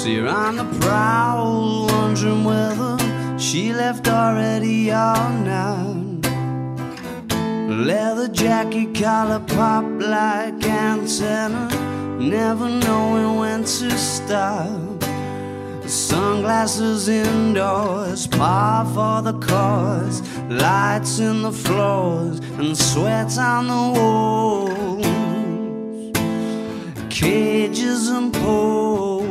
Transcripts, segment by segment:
See her on the prowl, wondering whether she left already all night. Leather jacket, collar pop like antenna, never knowing when to stop. Sunglasses indoors, par for the cause, lights in the floors and sweat on the walls, cages and poles.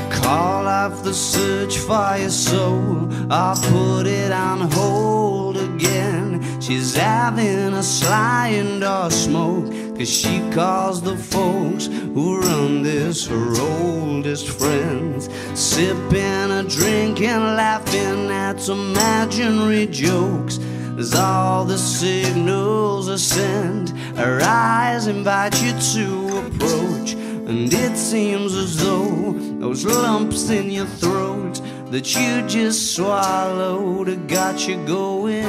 Call off the search for your soul, or put it on hold again. She's having a sly indoor smoke, 'cause she calls the folks who run this her oldest friends, sipping a drink and laughing at imaginary jokes. As all the signals are sent, her eyes invite you to approach, and it seems as though those lumps in your throat that you just swallowed have got you going.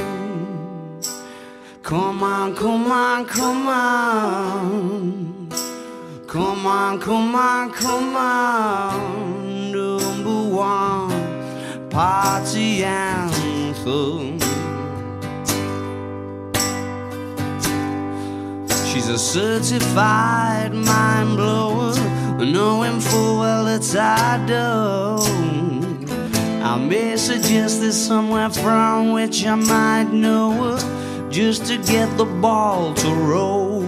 Come on, come on, come on. Come on, come on, come on. Number one, party anthem. She's a certified mind blower, knowing full well that I don't. I may suggest there's somewhere from which I might know her, just to get the ball to roll.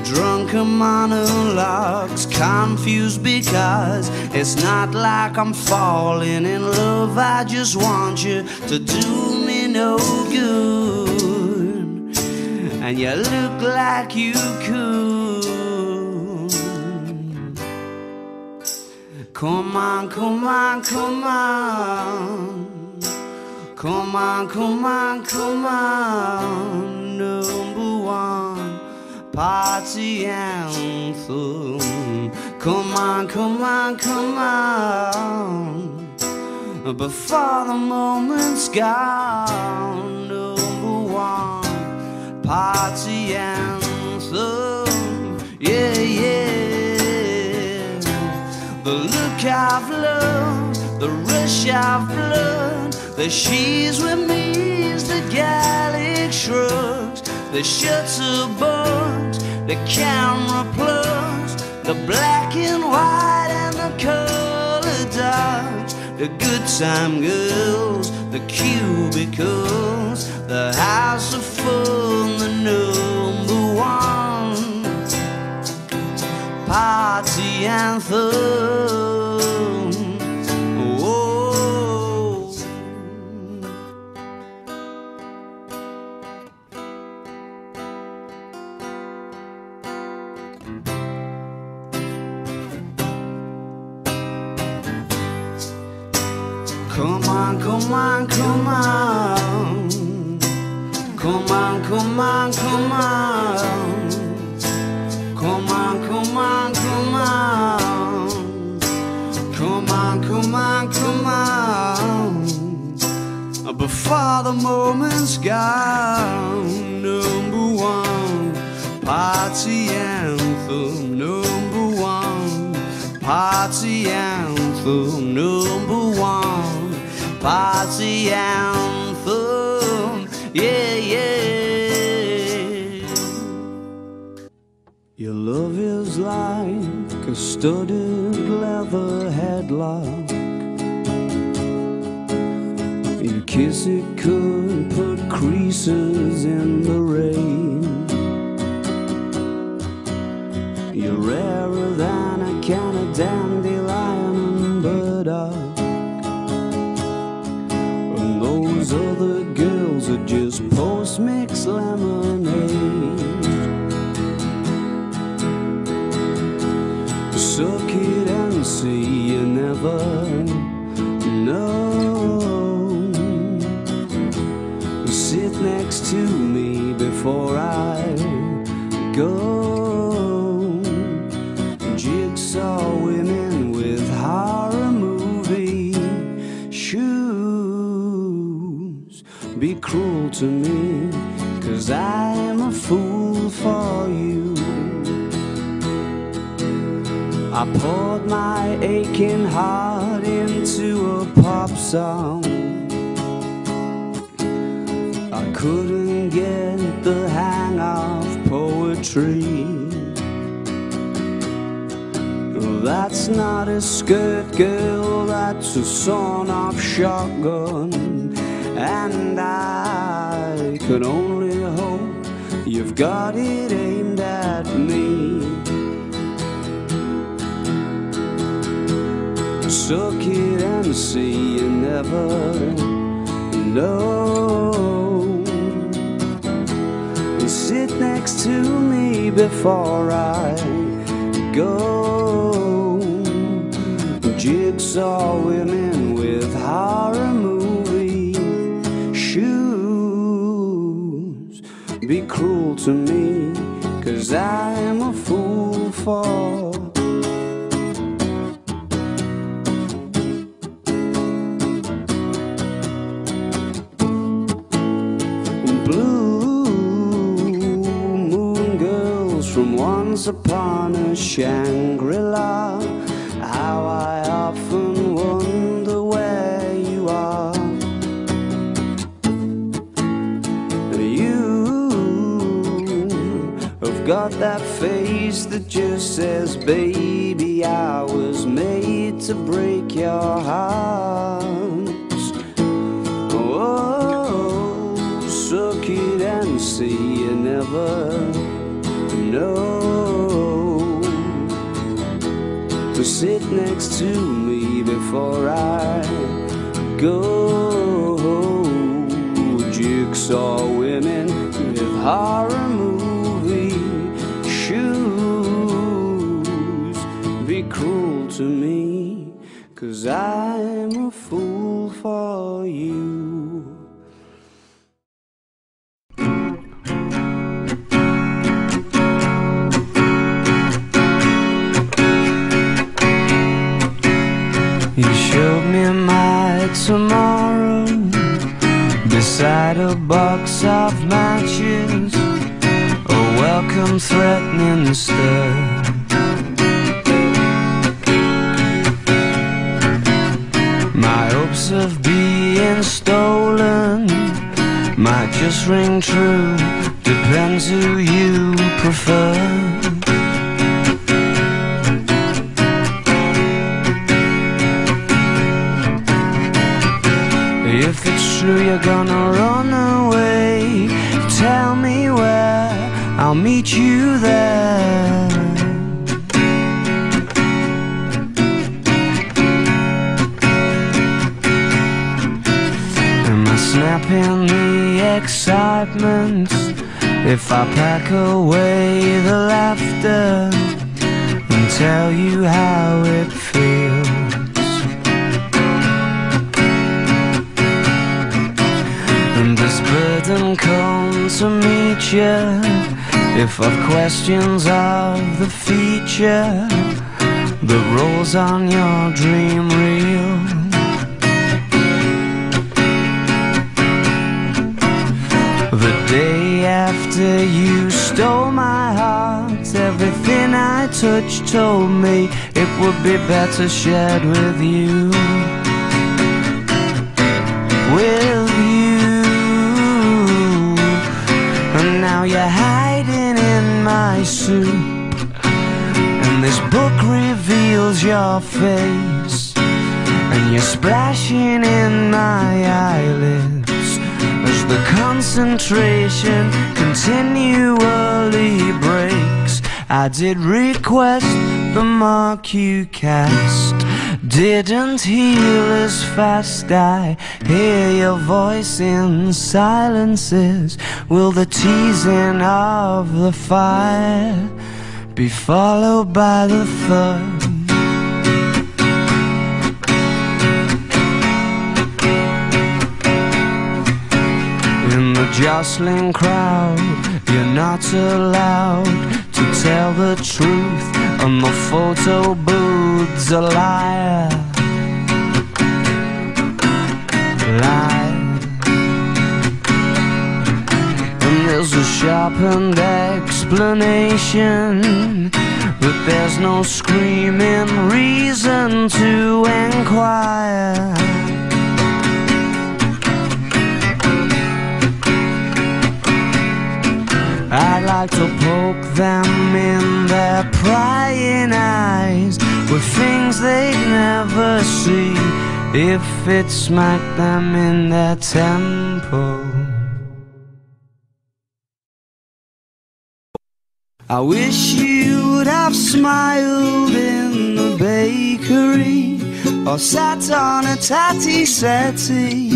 Drunken monologues, confused because it's not like I'm falling in love. I just want you to do me no good, and you look like you could. Come on, come on, come on. Come on, come on, come on. Number one, party anthem. Come on, come on, come on. Before the moment's gone. Number one, party anthem. Yeah, yeah. The look of love, the rush of blood, the she's with me is the Gallic shrugs, the shutter bugs, the camera plugs, the black and white and the color dogs, the good time girls, the cubicles, the house of fun, the number one party anthem. Come on, come on, come on. Come on, come on, come on. Come on, come on, come on. Come on, come on, come on. Before the moment's gone. Number one, party anthem. Number one, party anthem. Number one, party anthem, yeah, yeah. Your love is like a studded leather headlock. Your kiss, it could put creases in the rain. You're rarer than a can of dandelion and burdock. Those other girls are just post-mix lemonade. Suck it and see, you never know. Sit next to me before I go. Jigsaw women with horror movie shoes. Be cruel to me, 'cause I'm a fool for you. I poured my aching heart into a pop song. I couldn't get the hang of poetry. That's not a skirt, girl, that's a sawn-off shotgun. And I can only hope you've got it aimed at me. Suck it and see, you never know. Sit next to me before I go. Jigsaw women with horror movie shoes. Be cruel to me, 'cause I'm a fool for blue moon girls from once upon a Shangri-La. How I often wonder where you are. You have got that face that just says, baby, I was made to break your heart. Oh, suck it and see, you never know. Sit next to me before I go. Jigsaw women with horror movie shoes. Be cruel to me, 'cause I'm a fool for you. You showed me my tomorrow beside a box of matches, a welcome threatening stir. My hopes of being stolen might just ring true, depends who you prefer. If it's true you're gonna run away, tell me where, I'll meet you there. Am I snapping the excitement if I pack away the laughter and tell you how it feels? This burden come to meet you if I've questions of the feature that rolls on your dream reel. The day after you stole my heart, everything I touched told me it would be better shared with you. With you. And now you're hiding in my soup, and this book reveals your face, and you're splashing in my eyelids as the concentration continually breaks. I did request the mark you cast, didn't heal as fast. I hear your voice in silences. Will the teasing of the fire be followed by the thud? In the jostling crowd, you're not allowed to tell the truth, and the photo booth's a liar. Lie. And there's a sharpened explanation, but there's no screaming reason to inquire. I'd like to poke them in their prying eyes with things they'd never see if it smacked them in their temple. I wish you would have smiled in the bakery or sat on a tatty settee.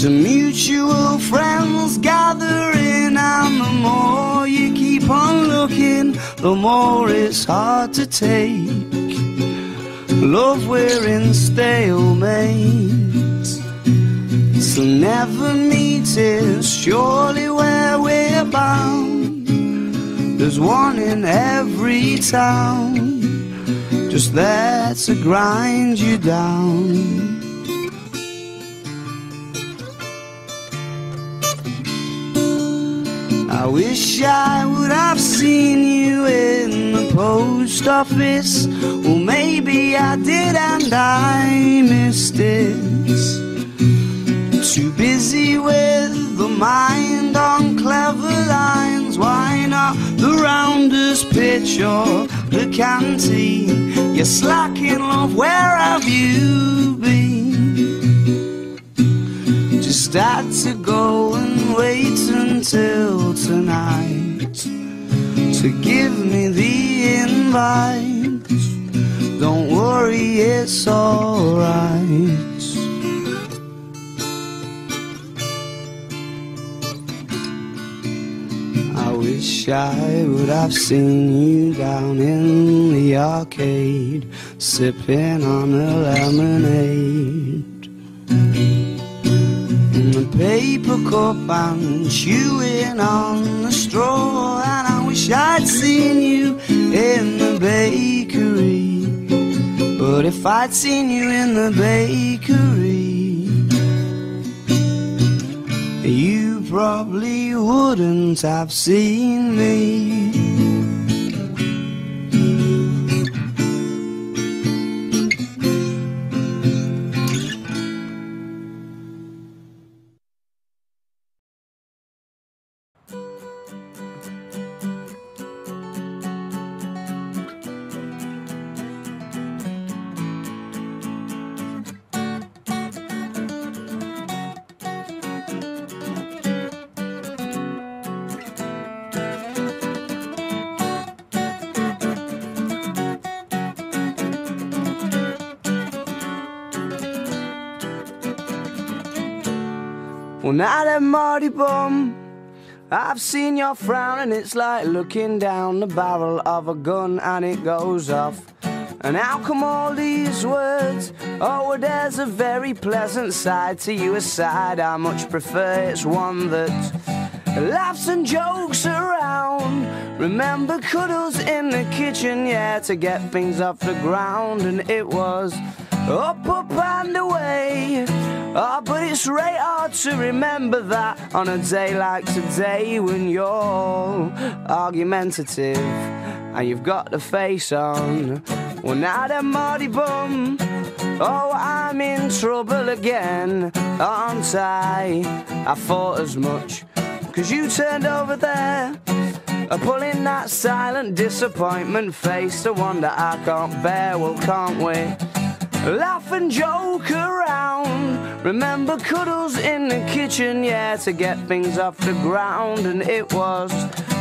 To mutual friends gathering, and the more you keep on looking, the more it's hard to take. Love, we're in stalemate, so never meeting, surely where we're bound. There's one in every town, just there to grind you down. I wish I would have seen you in the post office. Well, maybe I did and I missed it. Too busy with the mind on clever lines. Why not the rounders pitch or the canteen? You're slacking, love, where have you been? Just had to go and wait until tonight to give me the invite. Don't worry, it's alright. I wish I would have seen you down in the arcade, sipping on a lemonade in the paper cup and chewing on the straw. And I wish I'd seen you in the bakery, but if I'd seen you in the bakery, you probably wouldn't have seen me. Well, now that Mardy Bum, I've seen your frown, and it's like looking down the barrel of a gun and it goes off. And how come all these words? Oh, well, there's a very pleasant side to you, a side I much prefer. It's one that laughs and jokes around. Remember cuddles in the kitchen, yeah, to get things off the ground. And it was up, up and away. Oh, but it's right hard to remember that on a day like today, when you're argumentative and you've got the face on. Well, now then, Mardy Bum, oh, I'm in trouble again, aren't I? I thought as much, 'cause you turned over there, pulling that silent disappointment face, the one that I can't bear. Well, can't we laugh and joke around? Remember cuddles in the kitchen, yeah, to get things off the ground. And it was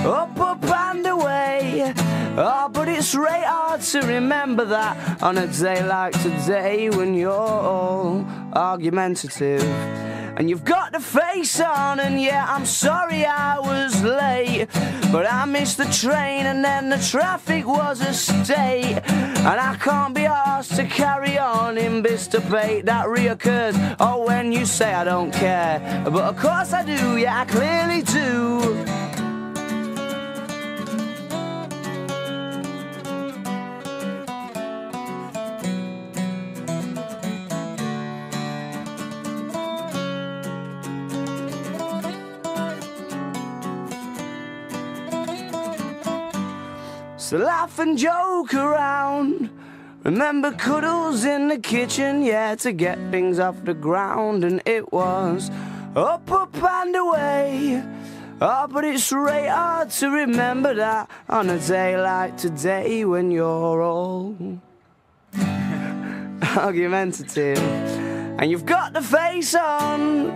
up, up and away. Oh, but it's right hard to remember that on a day like today, when you're all argumentative and you've got the face on. And yeah, I'm sorry I was late, but I missed the train and then the traffic was a state. And I can't be asked to carry on in this debate that reoccurs, oh, when you say I don't care. But of course I do, yeah, I clearly do. So laugh and joke around. Remember cuddles in the kitchen, yeah, to get things off the ground. And it was up, up and away. Oh, but it's right hard to remember that on a day like today when you're all argumentative and you've got the face on.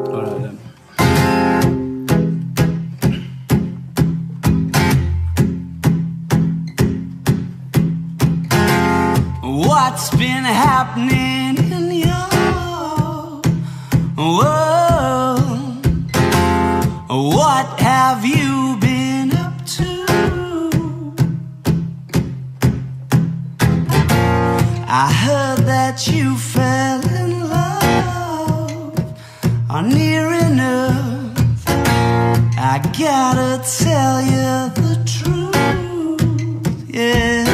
Alright then. What's been happening in your world? What have you been up to? I heard that you fell in love near enough. I gotta tell you the truth, yeah.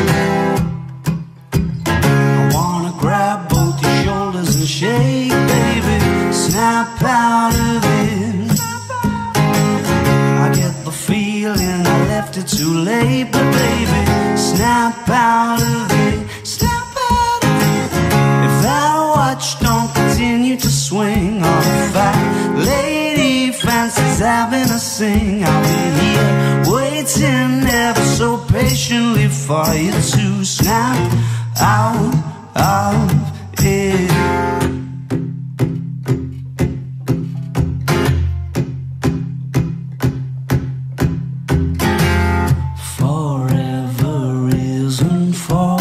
Grab both your shoulders and shake, baby. Snap out of it. I get the feeling I left it too late, but baby, snap out of it. Snap out of it. If that watch don't continue to swing, or if that lady fancies having a sing, I'll be here waiting ever so patiently for you to snap out of it. Forever isn't for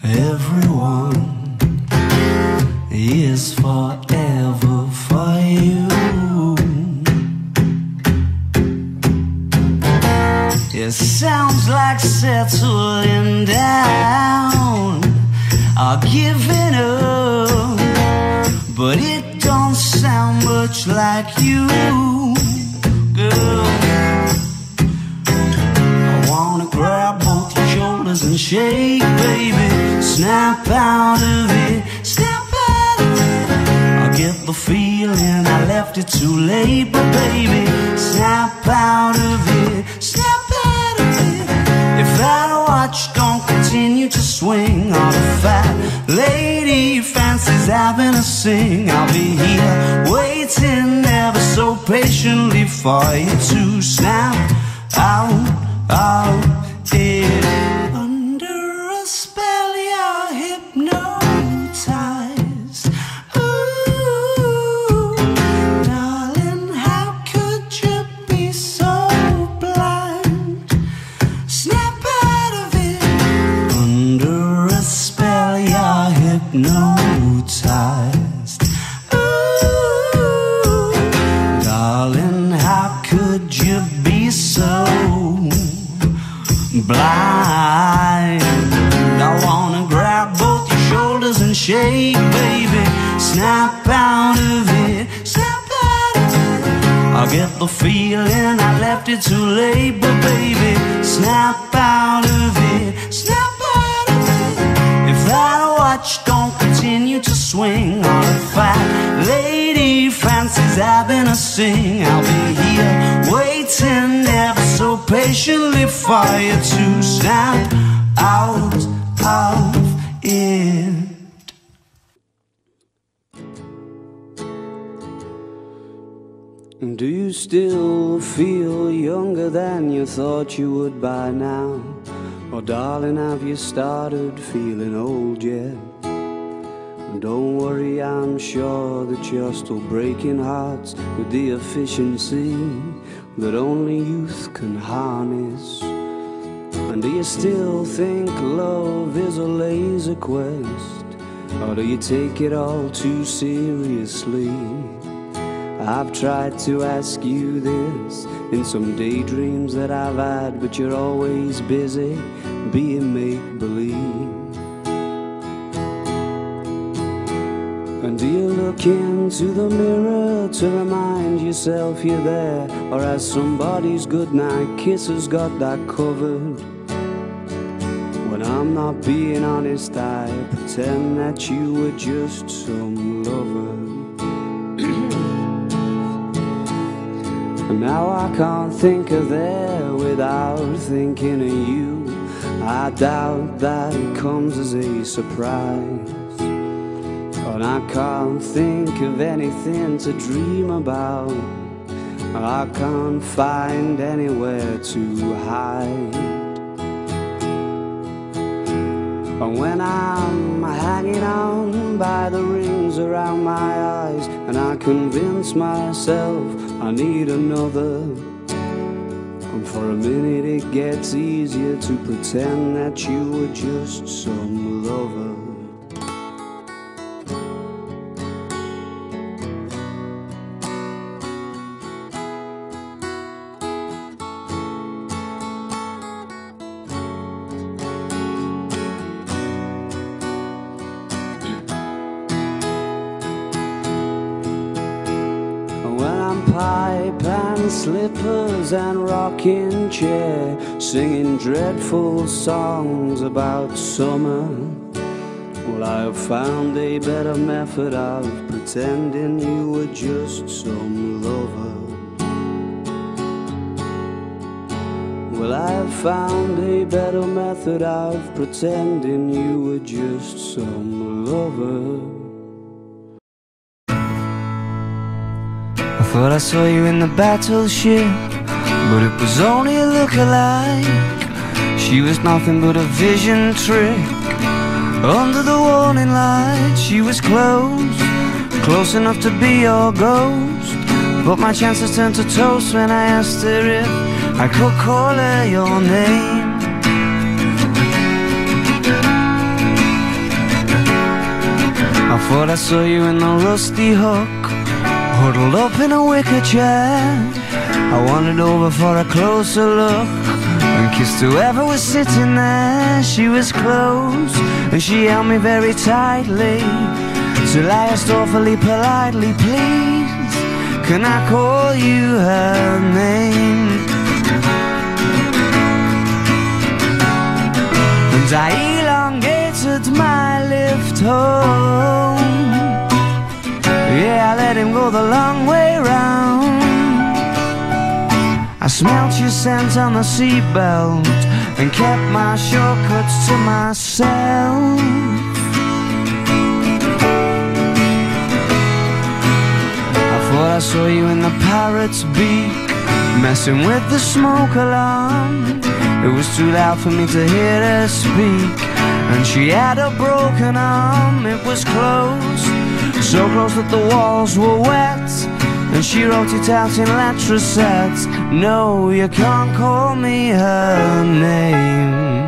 everyone, is forever for you. It sounds like settling down or giving up, but it don't sound much like you, girl. I wanna grab both your shoulders and shake, baby. Snap out of it, snap out of it. I get the feeling I left it too late, but baby, snap out of it, snap out of it. If that watch don't continue to swing, or the fat lady fancies having a sing, I'll be here waiting ever so patiently for you to snap out of it. Under a spell you're hypnotized. Ooh, darling, how could you be so blind? Snap out of it. Under a spell you're hypnotized. Ooh, darling, how could you be so blind? I wanna grab both your shoulders and shake, baby. Snap out of it, snap out of it. I get the feeling I left it too late, but baby, snap out of it, snap out of it. If that watch don't continue to swing, or if that lady fancies having a sing, I'll be here waiting ever so patiently for you to snap out of it. Do you still feel younger than you thought you would by now? Or darling, have you started feeling old yet? Don't worry, I'm sure that you're still breaking hearts with the efficiency that only youth can harness. And do you still think love is a laser quest? Or do you take it all too seriously? I've tried to ask you this in some daydreams that I've had, but you're always busy being make-believe. And do you look into the mirror to remind yourself you're there? Or has somebody's goodnight kisses got that covered? When I'm not being honest, I pretend that you were just some lover. Now I can't think of there without thinking of you. I doubt that it comes as a surprise, and I can't think of anything to dream about. I can't find anywhere to hide. And when I'm hanging on by the rings around my eyes, and I convince myself I need another, and for a minute it gets easier to pretend that you were just some lover. Pipe and slippers and rocking chair, singing dreadful songs about summer. Well, I have found a better method of pretending you were just some lover. Well, I have found a better method of pretending you were just some lover. I thought I saw you in the battleship, but it was only a look-alike. She was nothing but a vision trick. Under the warning light, she was close, close enough to be your ghost. But my chances turned to toast when I asked her if I could call her your name. I thought I saw you in the rusty hook, huddled up in a wicker chair. I wandered over for a closer look and kissed whoever was sitting there. She was close and she held me very tightly, till I asked awfully politely, please, can I call you her name? And I elongated my lift home. Yeah, I let him go the long way round. I smelt your scent on the seatbelt and kept my shortcuts to myself. I thought I saw you in the parrot's beak, messing with the smoke alarm. It was too loud for me to hear her speak, and she had a broken arm. It was close, so close that the walls were wet, and she wrote it out in letters. No, you can't call me her name.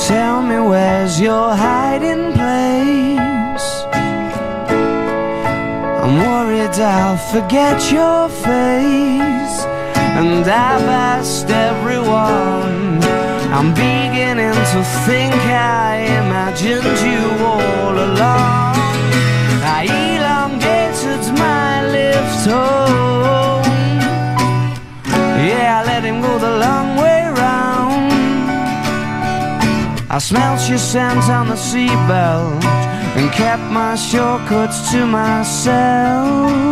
Tell me, where's your hiding place? I'm worried I'll forget your face, and I've asked everyone. I'm beginning to think I imagined you all along. I elongated my lift home. Yeah, I let him go the long way round. I smelt your scent on the seatbelt and kept my shortcuts to myself.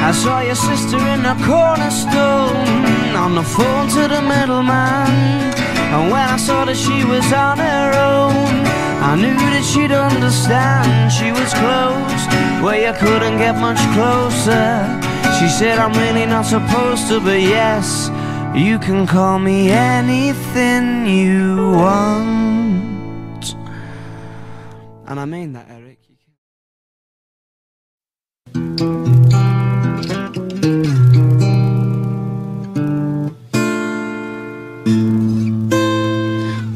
I saw your sister in the Cornerstone, on the phone to the middleman. And when I saw that she was on her own, I knew that she'd understand. She was close, where you couldn't get much closer. She said, I'm really not supposed to, but yes, you can call me anything you want. And I mean that, Eric.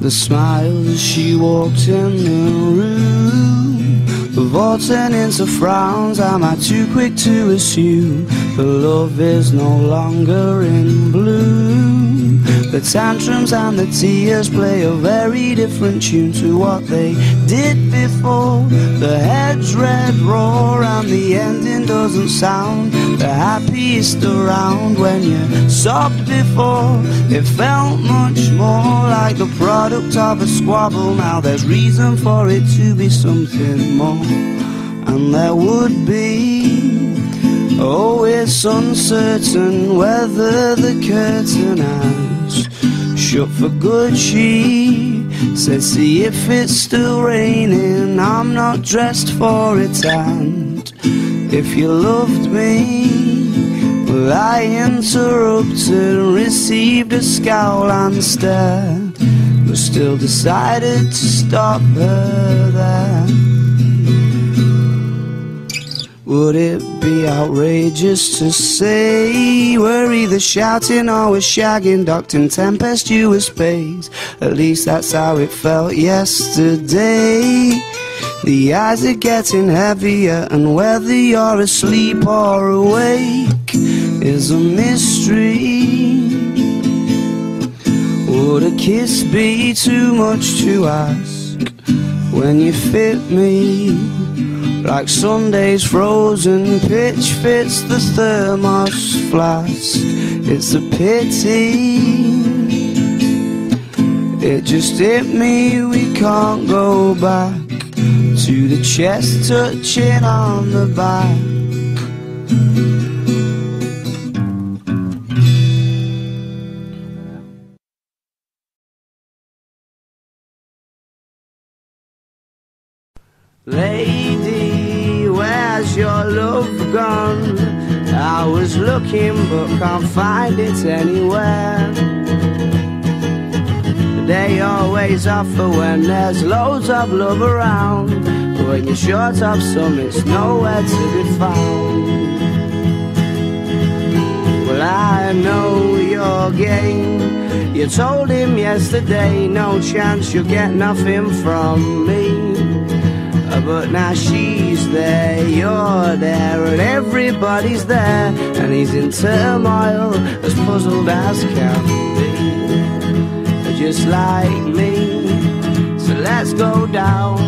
The smile as she walked in the room, vaulting into frowns. Am I too quick to assume that love is no longer in bloom? The tantrums and the tears play a very different tune to what they did before. The head's red roar and the ending doesn't sound the happiest around. When you sobbed before, it felt much more like the product of a squabble. Now there's reason for it to be something more, and there would be. Oh, it's uncertain whether the curtain has shut for good. She said, see if it's still raining. I'm not dressed for it, and if you loved me, well, I interrupted and received a scowl and stare, but still decided to stop her there. Would it be outrageous to say we're either shouting or we're shagging, docked in tempestuous space? At least that's how it felt yesterday. The eyes are getting heavier, and whether you're asleep or awake is a mystery. Would a kiss be too much to ask when you fit me? Like Sunday's frozen pitch fits the thermos flask. It's a pity, it just hit me, we can't go back to the chest touching on the back. Lady, where's your love gone? I was looking but can't find it anywhere. They always offer when there's loads of love around, but when you're short of some, it's nowhere to be found. Well, I know your game. You told him yesterday, no chance you'll get nothing from me. But now she's there, you're there, and everybody's there, and he's in turmoil, as puzzled as can be, just like me. So let's go down,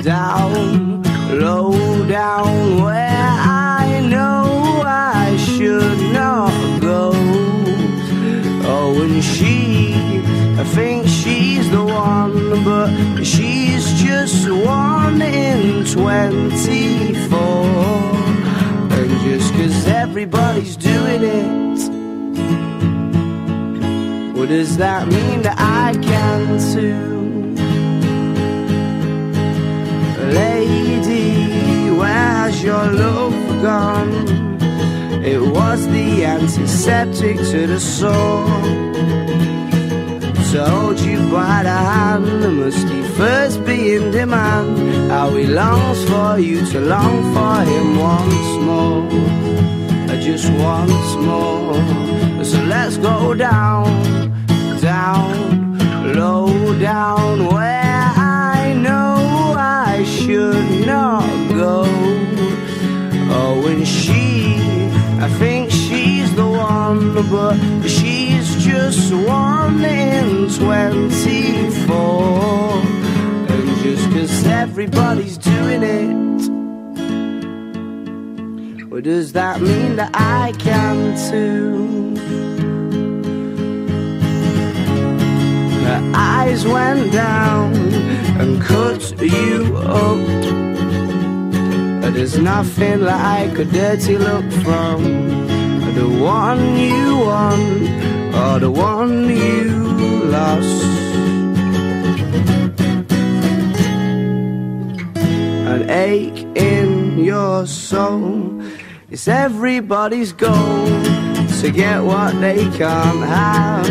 down, low down, where I know I should not go. Oh, and I think she's the one, but she's just 1 in 24. And just 'cause everybody's doing it, well, does that mean that I can too? Lady, where's your love gone? It was the antiseptic to the sore. So hold you by the hand, must he first be in demand? How he longs for you to long for him once more, just once more. So let's go down, down, low down, where I know I should not go. Oh, and I think she's the one, but she's just 1 in 24. And just 'cause everybody's doing it, well, does that mean that I can too? Her eyes went down and cut you up. There's nothing like a dirty look from the one you want or the one you lost. An ache in your soul, it's everybody's goal to get what they can't have.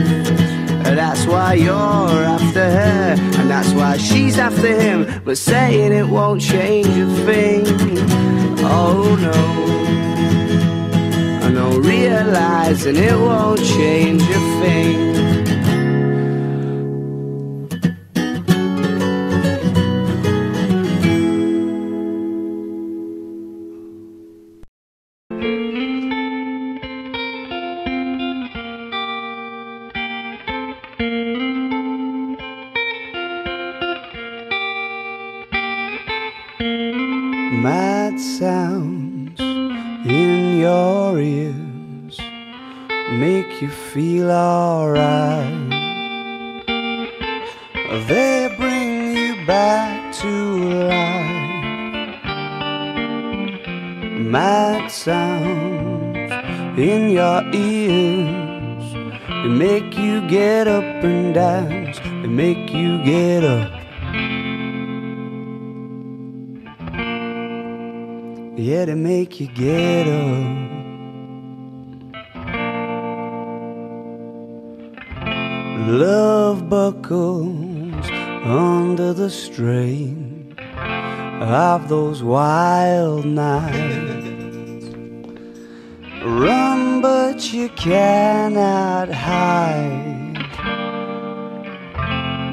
That's why you're after her, and that's why she's after him, but saying it won't change a thing. Oh no, I know, realizing it won't change a thing. Mad sounds in your ears make you feel alright. They bring you back to life. Mad sounds in your ears, they make you get up and dance, they make you get up. Yeah, they make you get up. Love buckles under the strain of those wild nights. Run, but you cannot hide.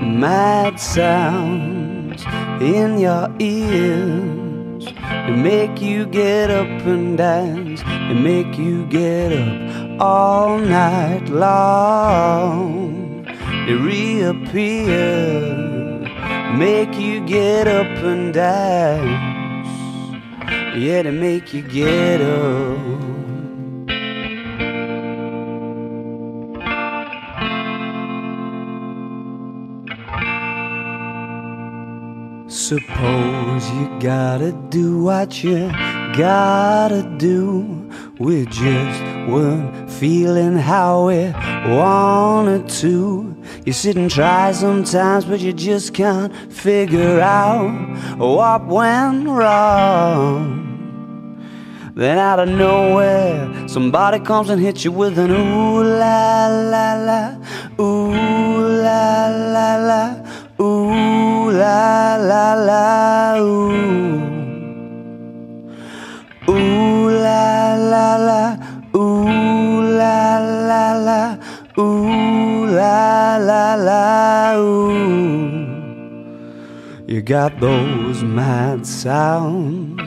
Mad sounds in your ears, they make you get up and dance, they make you get up all night long. They reappear, make you get up and dance. Yeah, they make you get up. Suppose you gotta do what you gotta do. We just weren't feeling how we wanted to. You sit and try sometimes, but you just can't figure out what went wrong. Then out of nowhere, somebody comes and hits you with an ooh la la la, ooh la la la, ooh la la la, ooh. Ooh la la la, ooh la la la, ooh la la la, ooh. You got those mad sounds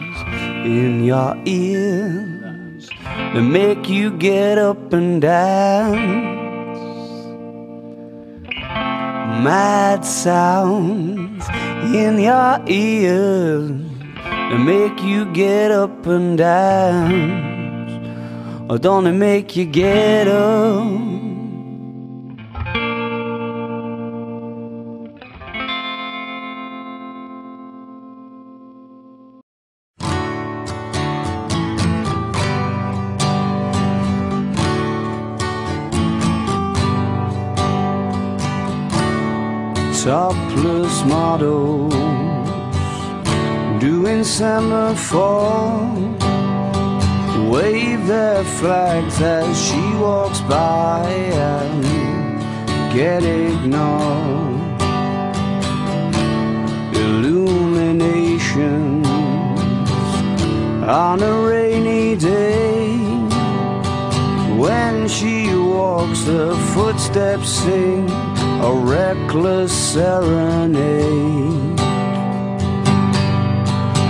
in your ears that make you get up and dance. Mad sounds in your ears that make you get up and dance. Or don't it make you get up? Topless models doing semaphore, wave their flags as she walks by and get ignored. Illuminations on a rainy day, when she walks her footsteps sing a reckless serenade.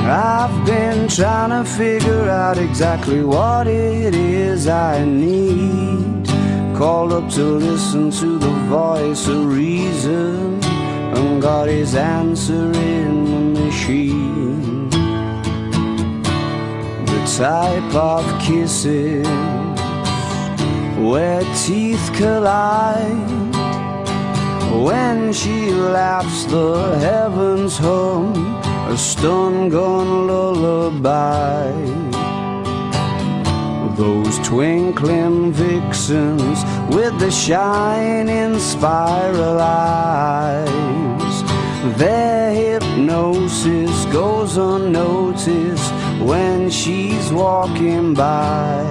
I've been trying to figure out exactly what it is I need. Called up to listen to the voice of reason, and got his answer in the machine. The type of kisses where teeth collide. When she laughs, the heavens hum a stun gun lullaby. Those twinkling vixens with the shining spiral eyes, their hypnosis goes unnoticed when she's walking by.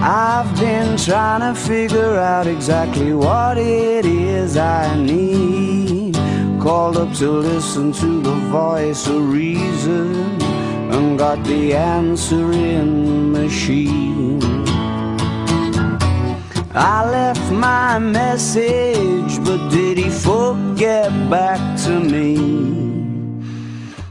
I've been trying to figure out exactly what it is I need. Called up to listen to the voice of reason, and got the answer in the machine. I left my message, but did he forget back to me?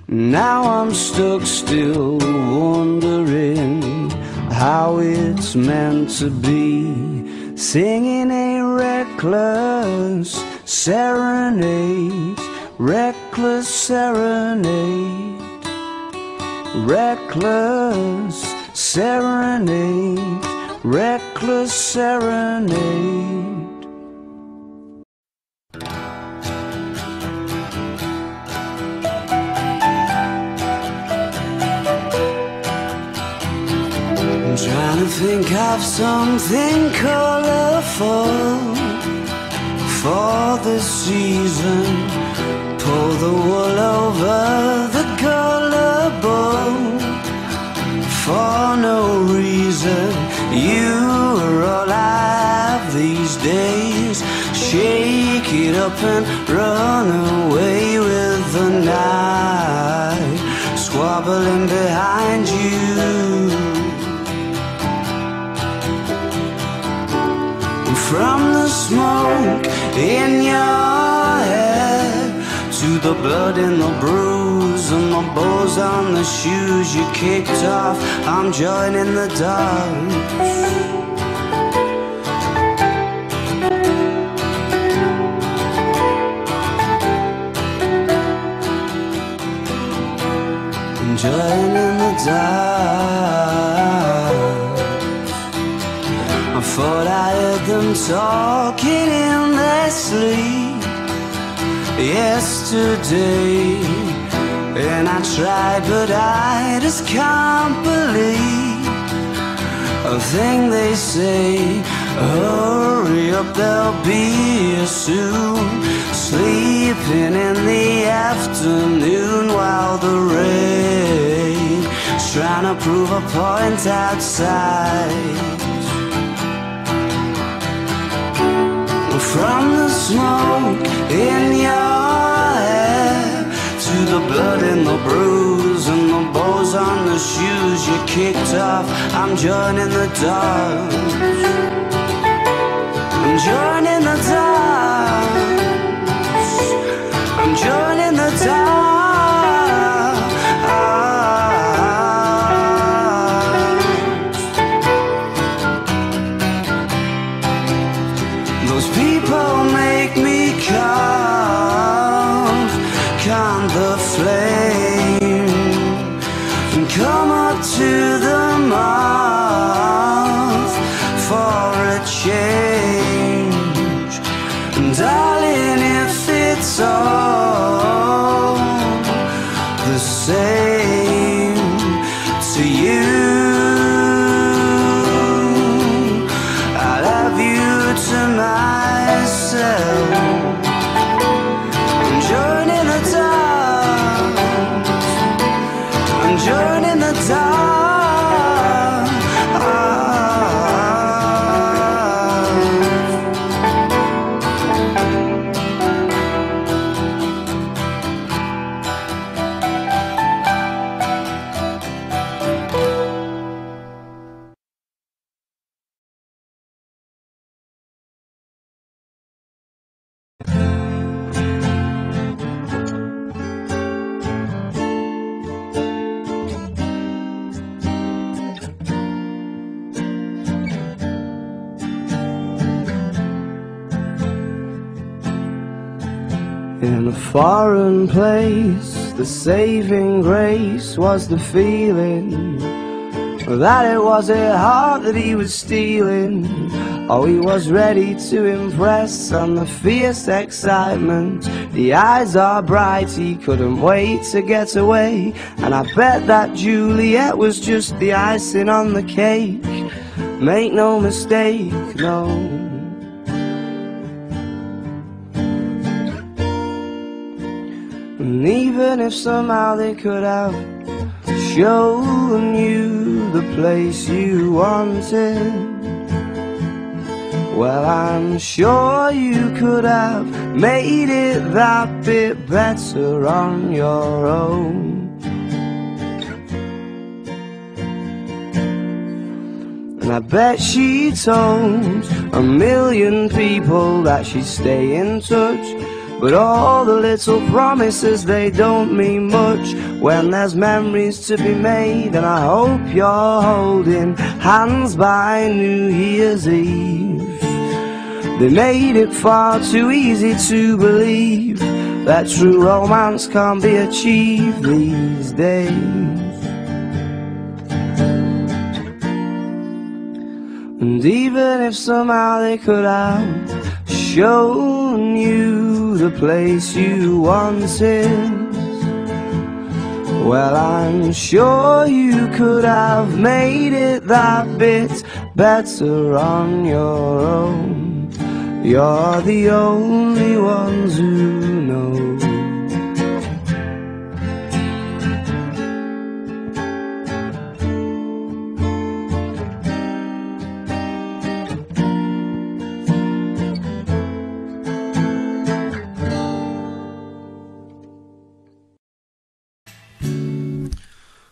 Now I'm stuck still wondering how it's meant to be, singing a reckless serenade reckless serenade, reckless serenade, reckless serenade. I'm trying to think of something colorful for the season. Pull the wool over the gullible for no reason. You're all I have these days. Shake it up and run away with the night, squabbling behind you. From the smoke in your head to the blood in the bruise and the bows on the shoes you kicked off, I'm joining the dogs. I'm joining the dogs. I thought I heard them talking in their sleep yesterday, and I tried but I just can't believe a thing they say. Hurry up, they'll be here soon, sleeping in the afternoon while the rain's trying to prove a point outside. From the smoke in your hair to the blood in the bruise and the bows on the shoes you kicked off, I'm joining the dogs. I'm joining the dogs. I'm joining the dogs. Those people make me cough, calm the flame, and come up to the mouth for a change. And darling, if it's all the same to you, I love you to myself. I'm joining the dogs. I'm joining the dogs. In a foreign place, the saving grace was the feeling that it was a heart that he was stealing. Oh, he was ready to impress on the fierce excitement. The eyes are bright, he couldn't wait to get away. And I bet that Juliet was just the icing on the cake. Make no mistake, no. And even if somehow they could have shown you the place you wanted, well, I'm sure you could have made it that bit better on your own. And I bet she told a million people that she'd stay in touch, but all the little promises, they don't mean much when there's memories to be made. And I hope you're holding hands by New Year's Eve. They made it far too easy to believe that true romance can't be achieved these days. And even if somehow they could have shown you the place you wanted, well, I'm sure you could have made it that bit better on your own. You're the only ones who know.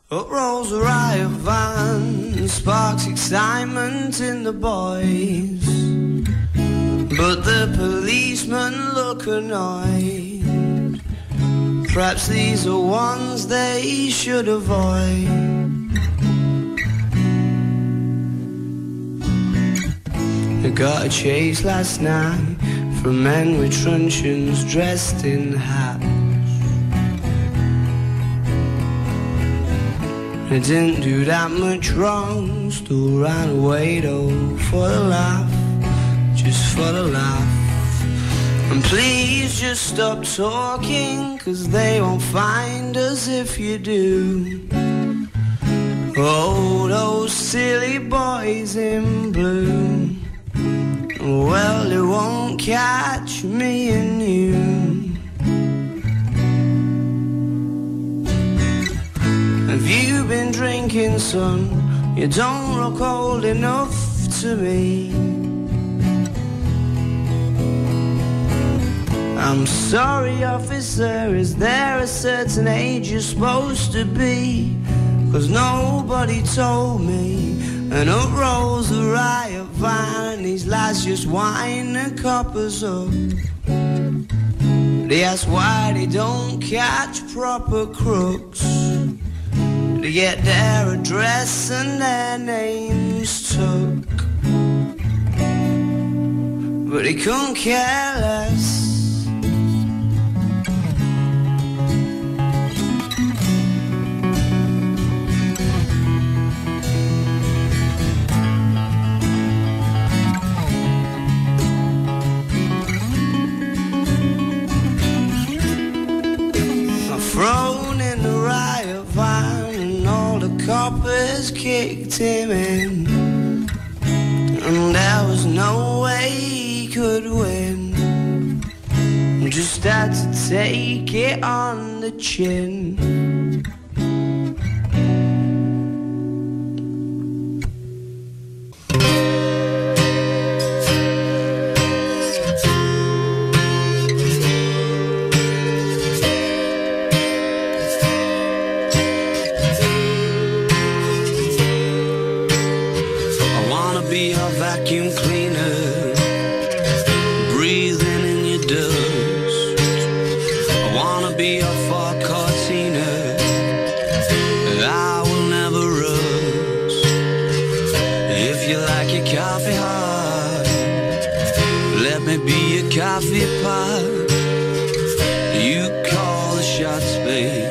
Up rolls a riot van, sparks excitement in the boys, but the policemen look annoyed. Perhaps these are ones they should avoid. I got a chase last night from men with truncheons dressed in hats. I didn't do that much wrong, still ran away though for the laugh, just for the laugh. And please just stop talking, 'cause they won't find us if you do. Oh, those silly boys in blue, well, they won't catch me and you. Have you been drinking, son? You don't look old enough to me. I'm sorry, officer, is there a certain age you're supposed to be? 'Cause nobody told me. And up rolls the riot van, and these lads just wind the coppers up. They ask why they don't catch proper crooks. They get their address and their names took, but they couldn't care less. I've thrown in the riot van, coppers kicked him in, and there was no way he could win. Just had to take it on the chin. Vacuum cleaner, breathing in your dust. I wanna be a far cartiner, I will never rust. If you like your coffee hot, let me be your coffee pot. You call the shots, babe,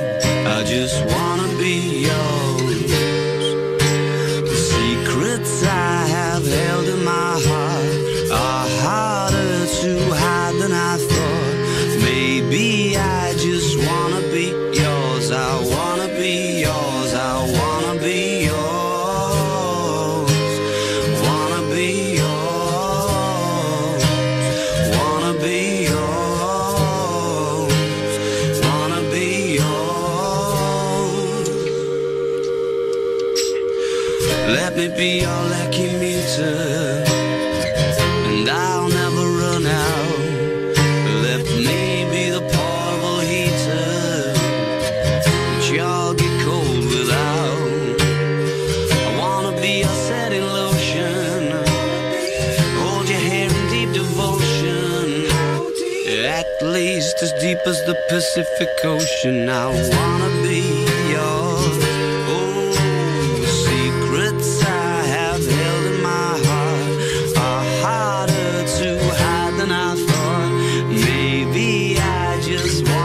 I just wanna be yours. The secrets I have held in my heart are harder to hide than I thought. Maybe I just wanna be yours. I wanna be yours. I wanna be yours. Wanna be yours. Wanna be yours. Wanna be yours. Let me be your lucky meter, and I'll never run out. Let me be the portable heater, which y'all get cold without. I wanna be your setting lotion, hold your hair in deep devotion, at least as deep as the Pacific Ocean. I wanna be yours. Oh, the secrets I have held in my heart are harder to hide than I thought. Maybe I just want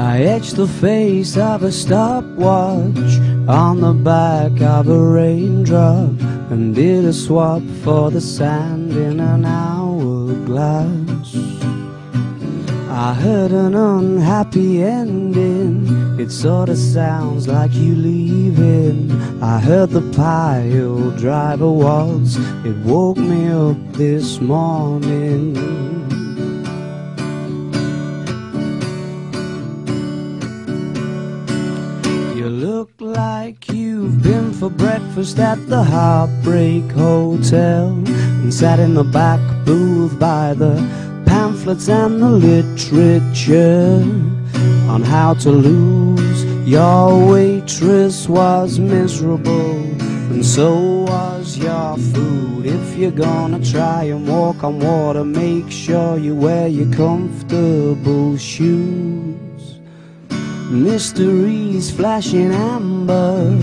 I etched the face of a stopwatch on the back of a raindrop and did a swap for the sand in an hourglass. I heard an unhappy ending, it sorta sounds like you leaving. I heard the Piledriver Waltz, it woke me up this morning. You look like you've been for breakfast at the Heartbreak Hotel and sat in the back booth by the pamphlets and the literature on how to lose. Your waitress was miserable and so was your food. If you're gonna try and walk on water, make sure you wear your comfortable shoes. Mysteries flashing amber,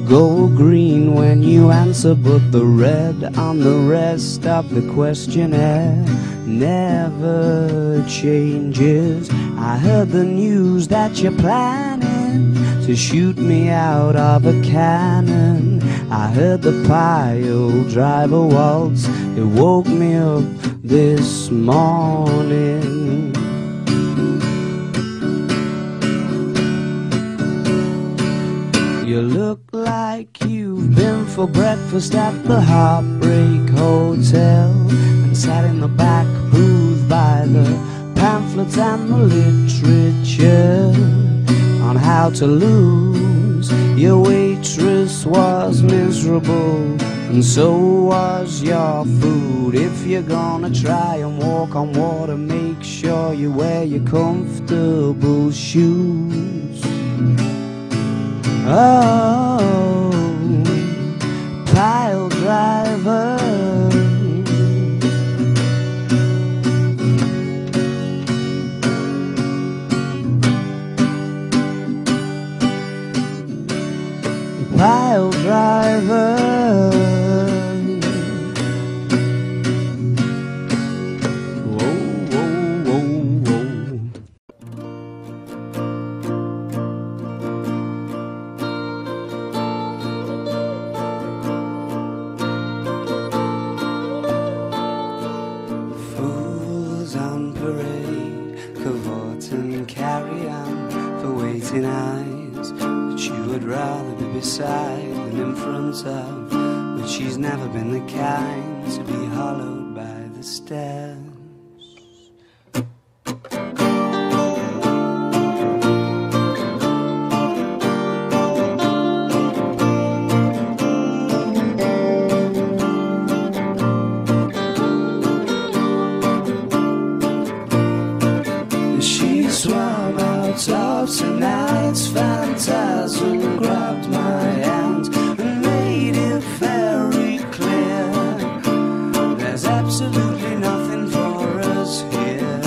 go green when you answer, but the red on the rest of the questionnaire never changes. I heard the news that you're planning to shoot me out of a cannon. I heard the Piledriver Waltz, it woke me up this morning. You look like you've been for breakfast at the Heartbreak Hotel and sat in the back booth by the pamphlets and the literature on how to lose. Your waitress was miserable and so was your food. If you're gonna try and walk on water, make sure you wear your comfortable shoes. Oh, Piledriver, Piledriver. Carry on for waiting eyes that you would rather be beside than in front of, but she's never been the kind to be hollowed by the stairs. Swam out of tonight's phantasm, grabbed my hand and made it very clear there's absolutely nothing for us here.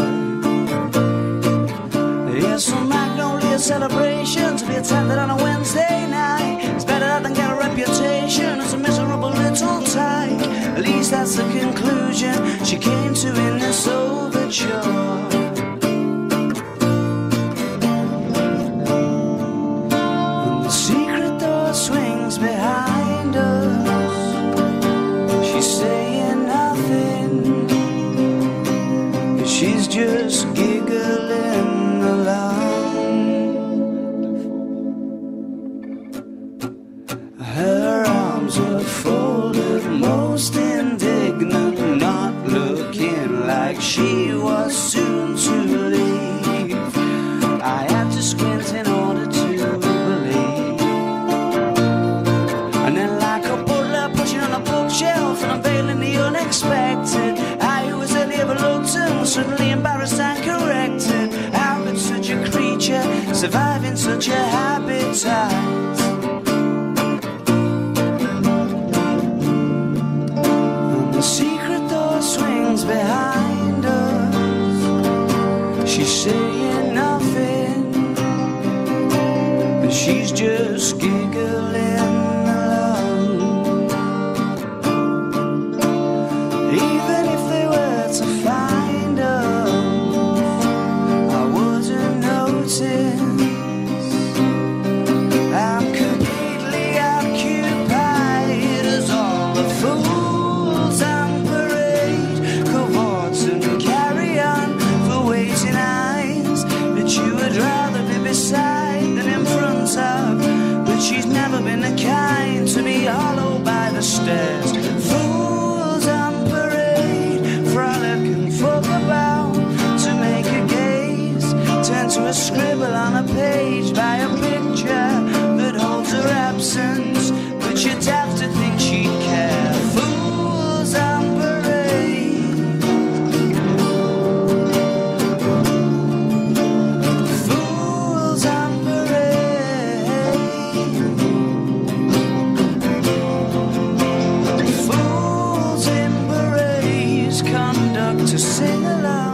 Here's some Magnolia celebration to be attended on a Wednesday night. It's better than get a reputation as a miserable little tyke. At least that's the conclusion she came to in this overture. Swings behind us, she's saying nothing, she's just giggling along. Her arms were folded, most indignant, not looking like she was soon to leave. I had to squint in order to shelf and unveiling the unexpected. I who was only ever reluctant was suddenly embarrassed and corrected. How could such a creature survive in such a habitat? And the secret door swings behind us, she's saying nothing, but she's just giggling. Even if they were to find us, I wouldn't notice. stairs. Fools on parade, frolic and fuck about to make a gaze turn to a scribble on a page by a picture that holds her absence, but you'd have to think she'd care. Fools on parade, fools on parade, fools in berets conduct to sing along.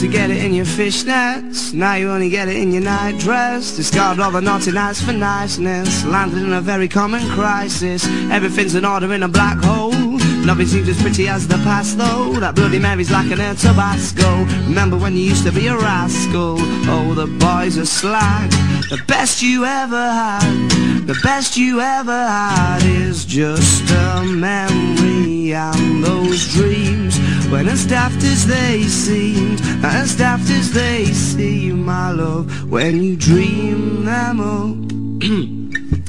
Get it in your fishnets, now you only get it in your night dress. Discard all the naughty nights for niceness, landed in a very common crisis. Everything's in order in a black hole. Nothing seems as pretty as the past though. That Bloody Mary's lacking her Tabasco. Remember when you used to be a rascal? Oh, the boys are slag. The best you ever had, the best you ever had is just a memory. And those dreams, when as daft as they seemed, as daft as they seem, my love, when you dream them up.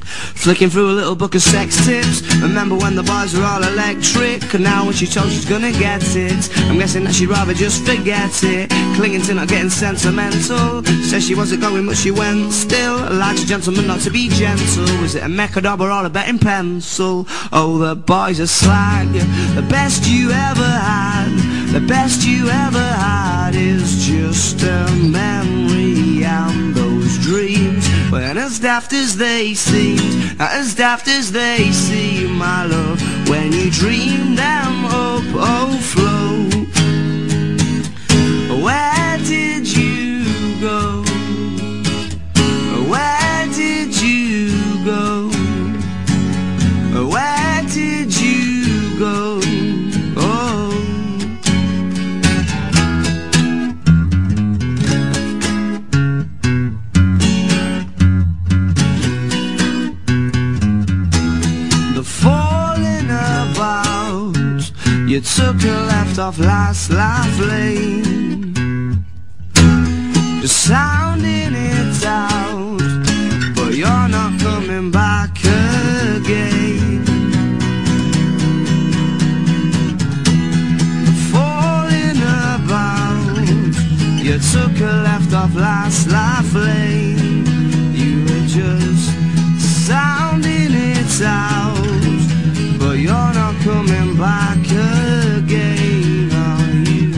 Flicking through a little book of sex tips. Remember when the boys were all electric, and now when she told she's gonna get it, I'm guessing that she'd rather just forget it. Clinging to not getting sentimental. Says she wasn't going but she went still. Like a gentleman not to be gentle. Was it a mecha or a betting pencil? Oh, the boys are slag. The best you ever had, the best you ever had is just a memory. And those dreams, when as daft as they seemed, as daft as they seem, my love, when you dream them up, oh float. Where did you go? Where did you go? Where did you go? Oh. The falling about, you took a left off last laugh lane, just sounding it out, but you're not coming back again. Falling about, you took a left off last laugh lane, you were just sounding it out, but you're not coming back again, are you?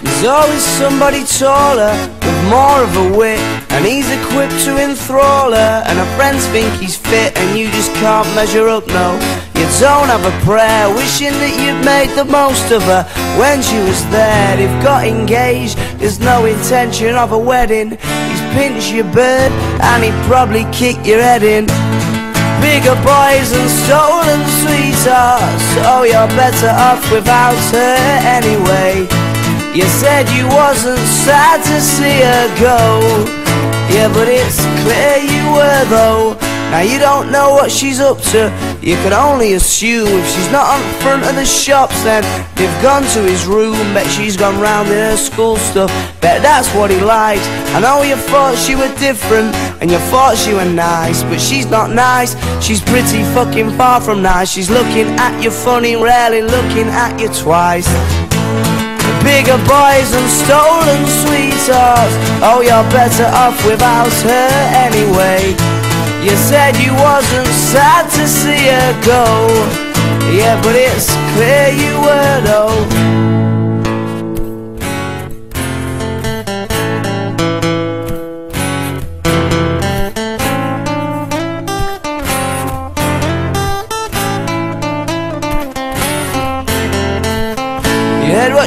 There's always somebody taller, with more of a wit, and he's equipped to enthrall her, and her friends think he's fit, and you just can't measure up, no. You don't have a prayer, wishing that you'd made the most of her when she was there. They've got engaged, there's no intention of a wedding. He's pinched your bird, and he'd probably kick your head in. Bigger boys and stolen sweethearts, so you're better off without her anyway. You said you wasn't sad to see her go, yeah, but it's clear you were though. Now you don't know what she's up to, you can only assume. If she's not on front of the shops, then they've gone to his room. Bet she's gone round in her school stuff, bet that's what he liked. I know you thought she were different, and you thought she were nice, but she's not nice, she's pretty fucking far from nice. She's looking at you funny, rarely looking at you twice. Bigger boys and stolen sweethearts, oh, you're better off without her anyway. You said you wasn't sad to see her go, yeah, but it's clear you were though.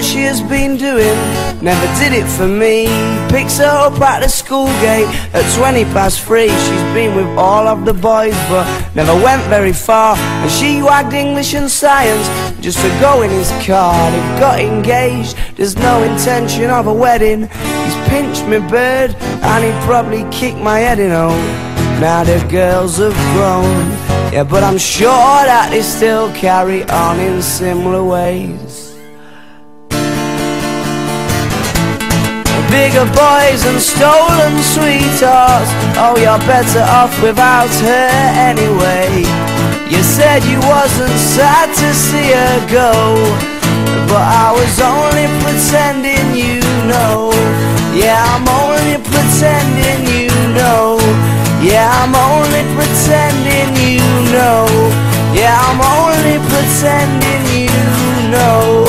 what she has been doing never did it for me. Picks her up at the school gate at 3:20. She's been with all of the boys but never went very far, and she wagged English and science just to go in his car. They got engaged, there's no intention of a wedding. He's pinched me bird and he'd probably kick my head in. Oh, now the girls have grown, yeah, but I'm sure that they still carry on in similar ways. Bigger boys and stolen sweethearts, oh, you're better off without her anyway. You said you wasn't sad to see her go, but I was only pretending, you know. Yeah, I'm only pretending, you know. Yeah, I'm only pretending, you know. Yeah, I'm only pretending, you know.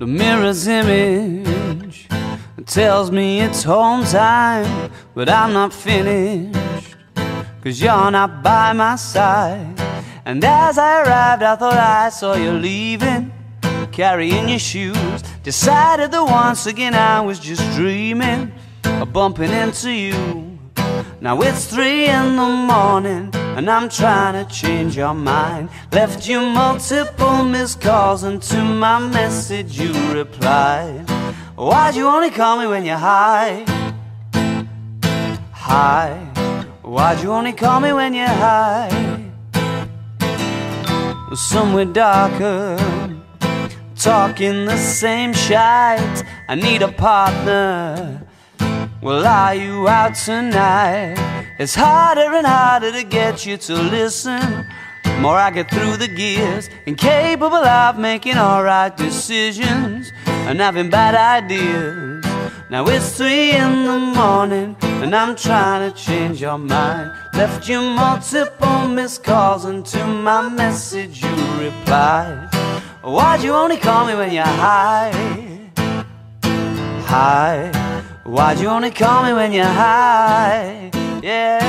The mirror's image tells me it's home time, but I'm not finished, 'cause you're not by my side. And as I arrived, I thought I saw you leaving, carrying your shoes. Decided that once again I was just dreaming of bumping into you. Now it's 3 in the morning and I'm trying to change your mind. Left you multiple missed calls, and to my message you replied. Why'd you only call me when you're high? High. Why'd you only call me when you're high? Somewhere darker, talking the same shite. I need a partner. Well, are you out tonight? It's harder and harder to get you to listen. More I get through the gears, incapable of making alright decisions and having bad ideas. Now it's 3 in the morning and I'm trying to change your mind. Left you multiple missed calls, and to my message you replied. Why'd you only call me when you're high? High. Why'd you only call me when you're high? Yeah.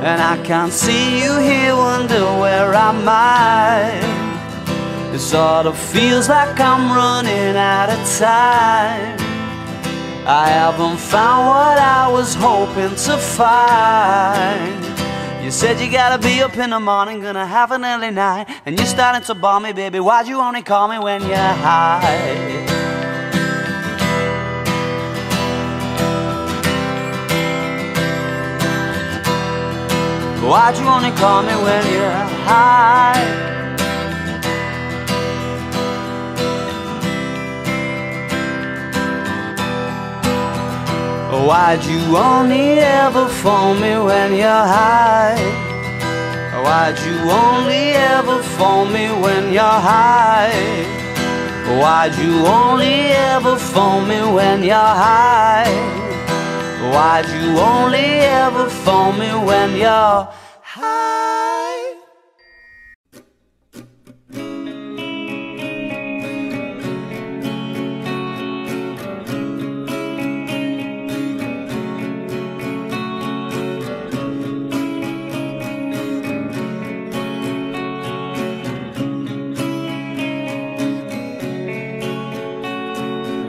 And I can't see you here, wonder where am I? It sort of feels like I'm running out of time. I haven't found what I was hoping to find. You said you gotta be up in the morning, gonna have an early night, and you're starting to bore me, baby. Why'd you only call me when you're high? Why'd you only call me when you're high? Why'd you only ever phone me when you're high? Why'd you only ever phone me when you're high? Why'd you only ever phone me when you're high? Why'd you only ever phone me when you're high?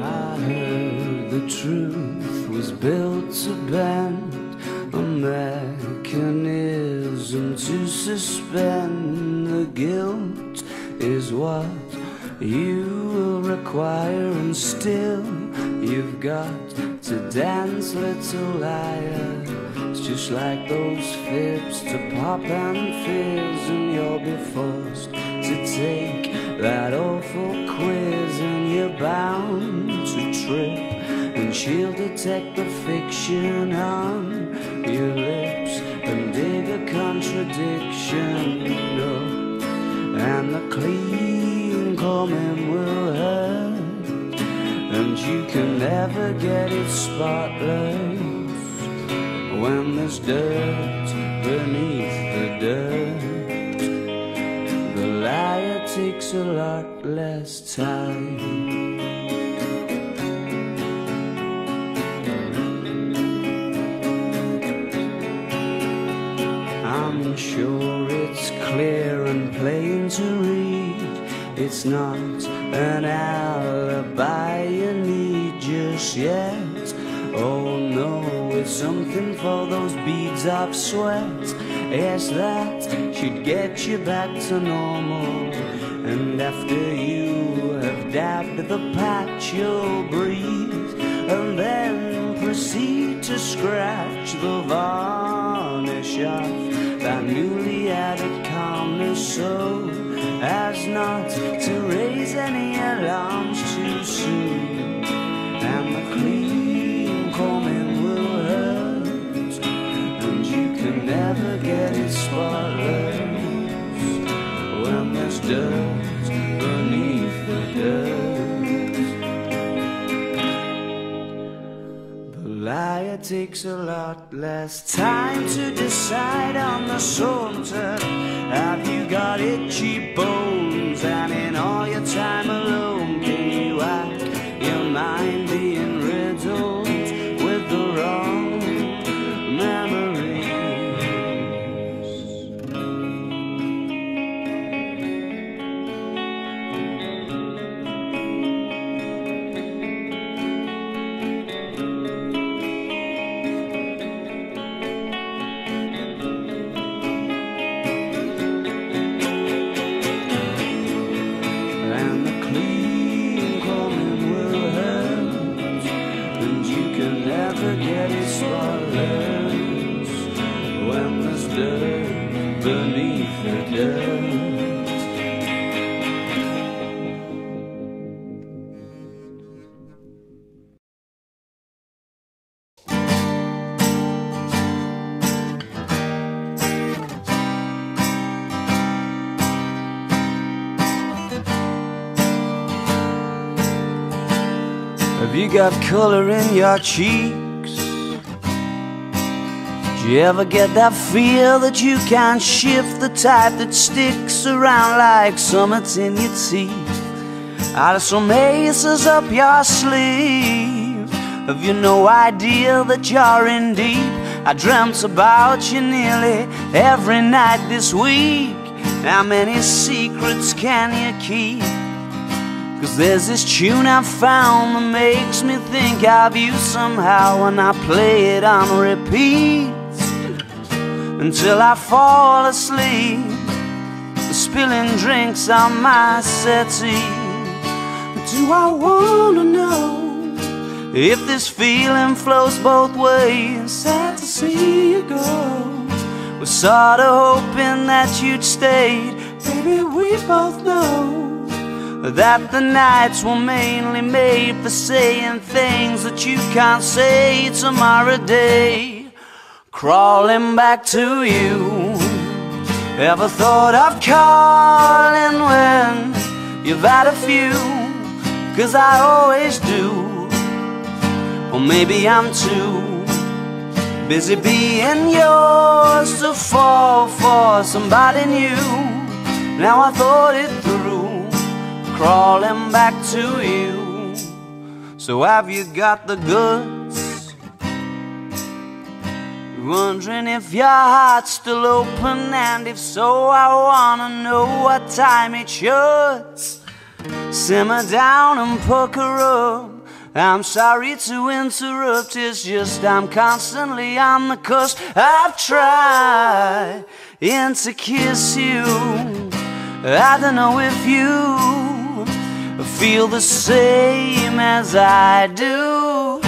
I heard the truth was built to bend, a mechanism to suspend. The guilt is what you will require, and still you've got to dance, little liar. It's just like those fibs to pop and fizz, and you'll be forced to take that awful quiz, and you're bound to trip, and she'll detect the fiction on your lips and dig a contradiction. Oh, and the clean coming will hurt, and you can never get it spotless when there's dirt beneath the dirt. The liar takes a lot less time. sure it's clear and plain to read. It's not an alibi you need just yet. Oh no, it's something for those beads of sweat. Yes, that should get you back to normal. And after you have dabbed the patch, you'll breathe and then proceed to scratch the varnish off that newly added calmness, so as not to raise any alarms too soon. And the clean combing will hurt, and you can never get it spotless when there's dirt beneath the dirt. The liar takes a lot less time to decide on the saunter. Have you got itchy bones? And in all your time alone, can you whack your mind being riddled with the wrong memories? Get it swallowed when there's dirt beneath the dirt. Have you got color in your cheek? Do you ever get that feel that you can't shift, the type that sticks around like summits in your teeth? Out of some aces up your sleeve, have you no idea that you're in deep? I dreamt about you nearly every night this week. How many secrets can you keep? 'Cause there's this tune I found that makes me think of you somehow, and I play it on repeat until I fall asleep, spilling drinks on my settee. Do I wanna know if this feeling flows both ways? Sad to see you go. Was sorta hoping that you'd stayed. Baby, we both know that the nights were mainly made for saying things that you can't say tomorrow day. Crawling back to you, ever thought of calling when you've had a few? 'Cause I always do. Or maybe I'm too busy being yours to fall for somebody new. Now I thought it through, crawling back to you. So have you got the goods? Wondering if your heart's still open, and if so, I wanna know what time it should. Simmer down and pucker up. I'm sorry to interrupt, it's just I'm constantly on the cusp. I've tried to kiss you. I don't know if you feel the same as I do,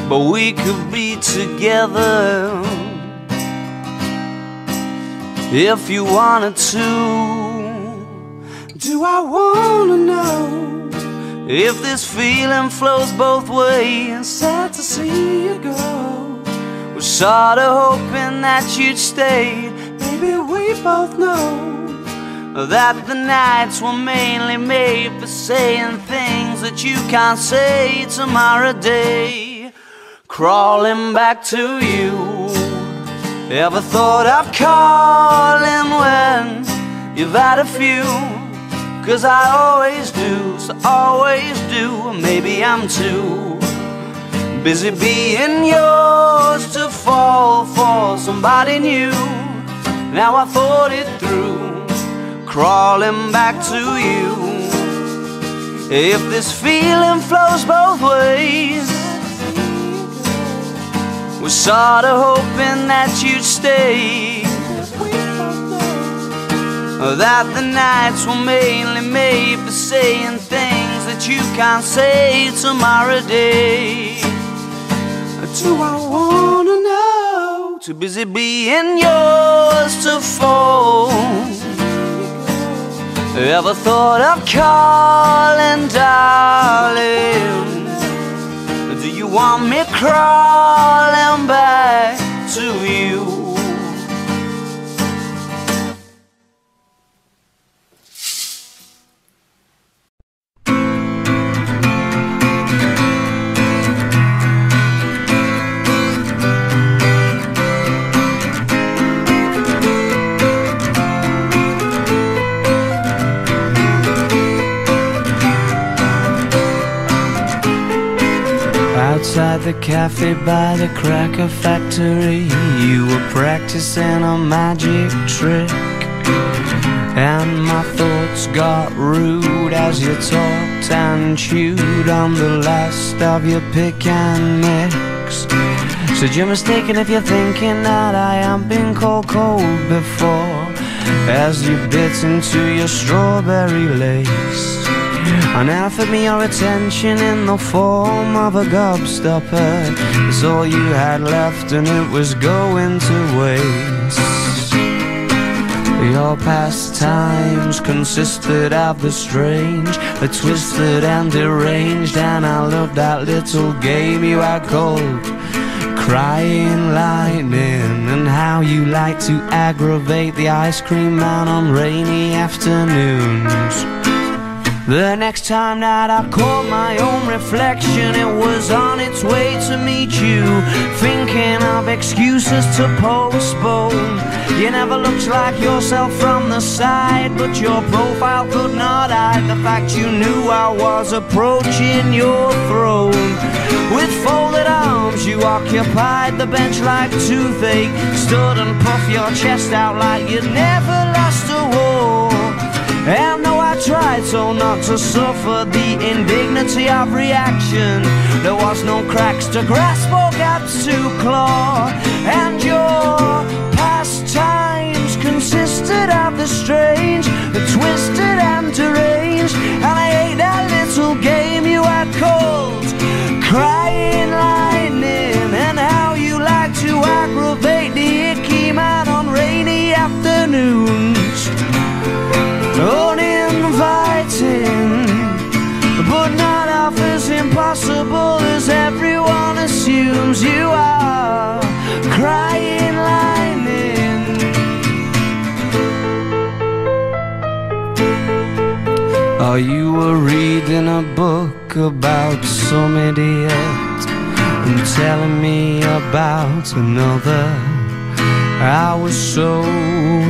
but we could be together if you wanted to. Do I wanna know if this feeling flows both ways? Sad to see you go. Was sorta hoping that you'd stay. Baby, we both know that the nights were mainly made for saying things that you can't say tomorrow day. Crawling back to you, ever thought of calling when you've had a few? 'Cause I always do, so always do. Maybe I'm too busy being yours to fall for somebody new. Now I thought it through, crawling back to you. If this feeling flows both ways, we're sort of hoping that you'd stay, that the nights were mainly made for saying things that you can't say tomorrow day. Do I wanna know? Too busy being yours to fold. Ever thought of calling, darling? Do you want me crawling back to you? Outside the cafe by the cracker factory, you were practicing a magic trick, and my thoughts got rude as you talked and chewed on the last of your pick and mix. Said you're mistaken if you're thinking that I haven't been cold before, as you bit into your strawberry lace and offered me your attention in the form of a gobstopper. It's all you had left and it was going to waste. Your pastimes consisted of the strange, the twisted and deranged, and I loved that little game you had called Crying Lightning, and how you like to aggravate the ice cream man on rainy afternoons. The next time that I caught my own reflection, it was on its way to meet you, thinking of excuses to postpone. You never looked like yourself from the side, but your profile could not hide the fact you knew I was approaching your throne. With folded arms you occupied the bench like toothache, stood and puffed your chest out like you'd never lost a war. And though I tried so not to suffer the indignity of reaction, there was no cracks to grasp or gaps to claw. And your pastimes consisted of the strange, the twisted and deranged, and I hate that little game you had called Crying Lightning, and how you like to aggravate the icky man on rainy afternoons. Uninviting, but not half as impossible as everyone assumes. You are Crying Lightning. Oh, you were reading a book about some idiot and telling me about another. I was so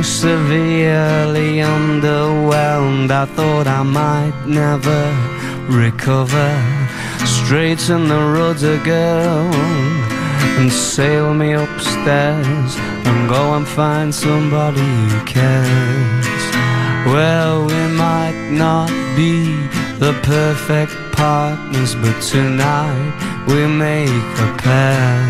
severely underwhelmed, I thought I might never recover. Straighten the rudder, girl, and sail me upstairs, and go and find somebody who cares. Well, we might not be the perfect partners, but tonight we make a pair.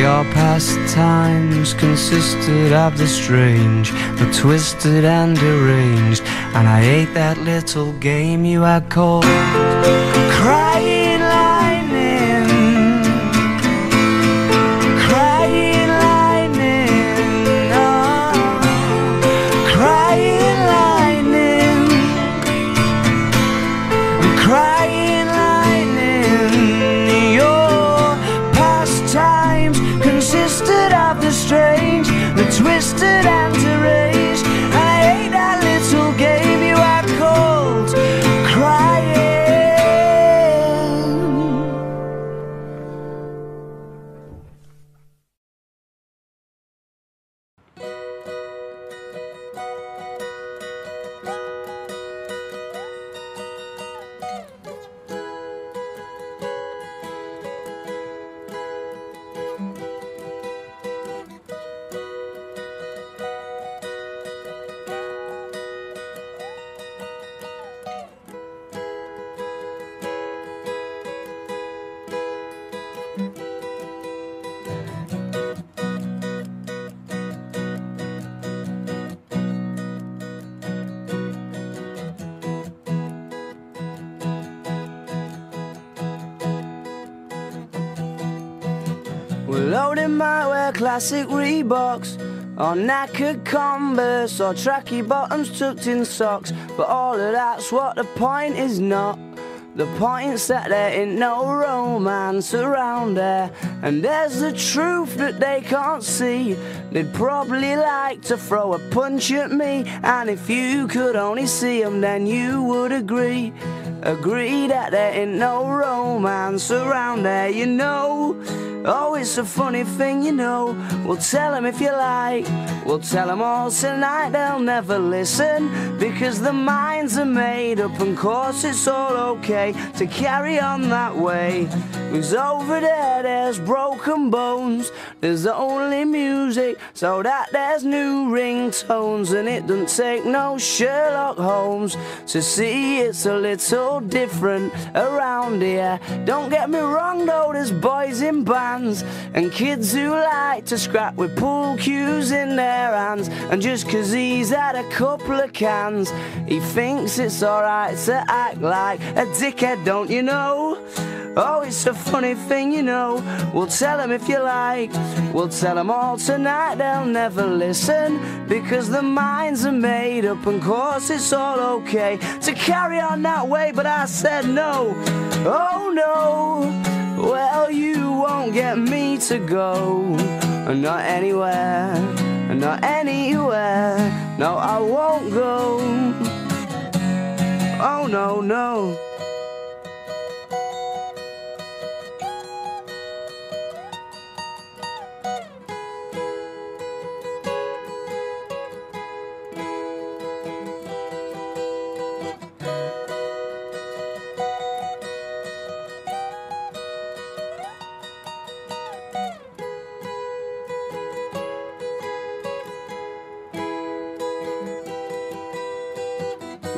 Your pastimes consisted of the strange, the twisted and deranged, and I hate that little game you had called Crying Lightning. Crying Lightning, oh, Crying Lightning, Crying Lightning. Your pastimes consisted of the strange, the twisted and deranged, and I hate that little game you had called Crying We're loading my wear classic Reeboks, or knackered Converse, or tracky bottoms tucked in socks. But all of that's what the point is not. The point's that there ain't no romance around there, and there's the truth that they can't see. They'd probably like to throw a punch at me, and if you could only see them, then you would agree that there ain't no romance around there, you know. Oh, it's a funny thing, you know. We'll tell them if you like, we'll tell them all tonight, they'll never listen, because their minds are made up, and course it's all okay to carry on that way. Because over there, there's broken bones, there's only music, so that there's new ringtones, and it doesn't take no Sherlock Holmes to see it's a little different around here. Don't get me wrong though, there's boys in bands and kids who like to scrap with pool cues in their hands, and just cause he's had a couple of cans, he thinks it's alright to act like a dickhead, don't you know? Oh, it's a funny thing, you know. We'll tell them if you like, we'll tell them all tonight, they'll never listen, because their minds are made up, and course it's all okay to carry on that way. But I said no, oh no, well you won't get me to go, not anywhere, not anywhere, no I won't go, oh no, no.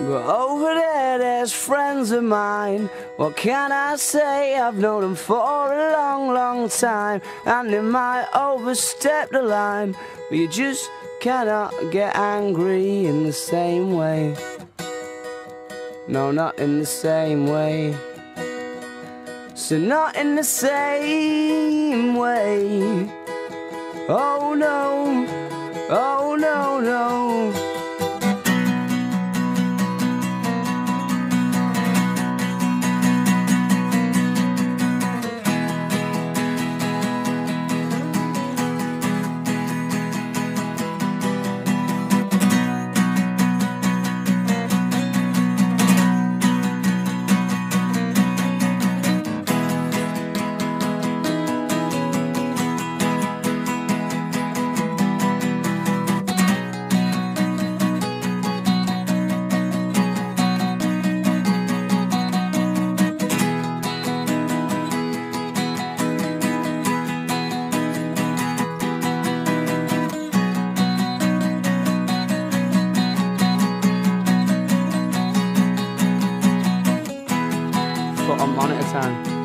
But over there, there's friends of mine. What can I say? I've known them for a long, long time, and they might overstep the line, but you just cannot get angry in the same way. No, not in the same way. So not in the same way. Oh no, oh no, no. On monitor time.